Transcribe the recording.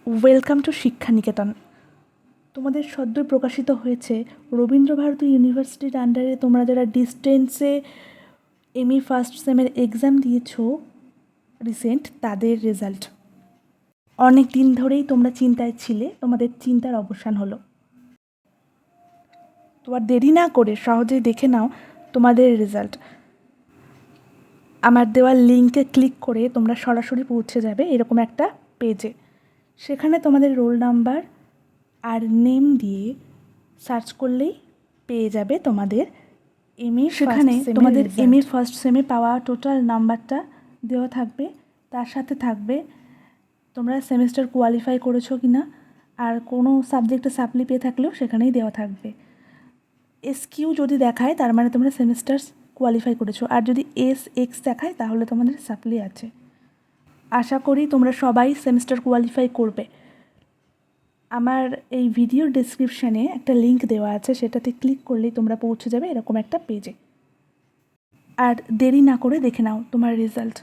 Welcome to শিক্ষানিকেতন। তোমাদের সদ্যই প্রকাশিত হয়েছে রবীন্দ্রভারতী ইউনিভার্সিটির আন্ডারে তোমরা যারা ডিস্টেন্সে এমই ফার্স্ট সেমের এক্সাম দিয়েছো রিসেন্ট, তাদের রেজাল্ট। অনেক দিন ধরেই তোমরা চিন্তায় ছিলে, তোমাদের চিন্তার অবসান হলো। তো আর দেরি না করে সহজেই দেখে নাও তোমাদের রেজাল্ট। আমার দেওয়া লিঙ্কে ক্লিক করে তোমরা সরাসরি পৌঁছে যাবে এরকম একটা পেজে। সেখানে তোমাদের রোল নাম্বার আর নেম দিয়ে সার্চ করলেই পেয়ে যাবে তোমাদের এমএ। সেখানে তোমাদের এমএ ফার্স্ট সেমে পাওয়া টোটাল নাম্বারটা দেওয়া থাকবে, তার সাথে থাকবে তোমরা সেমিস্টার কোয়ালিফাই করেছো কি না, আর কোনো সাবজেক্টে সাপ্লি পেয়ে থাকলেও সেখানেই দেওয়া থাকবে। এসকিউ যদি দেখায় তার মানে তোমরা সেমিস্টার কোয়ালিফাই করেছো, আর যদি এক্স দেখায় তাহলে তোমাদের সাপ্লি আছে। আশা করি তোমরা সবাই সেমিস্টার কোয়ালিফাই করবে। আমার এই ভিডিওর ডেসক্রিপশানে একটা লিঙ্ক দেওয়া আছে, সেটাতে ক্লিক করলেই তোমরা পৌঁছে যাবে এরকম একটা পেজে। আর দেরি না করে দেখে নাও তোমার রেজাল্ট।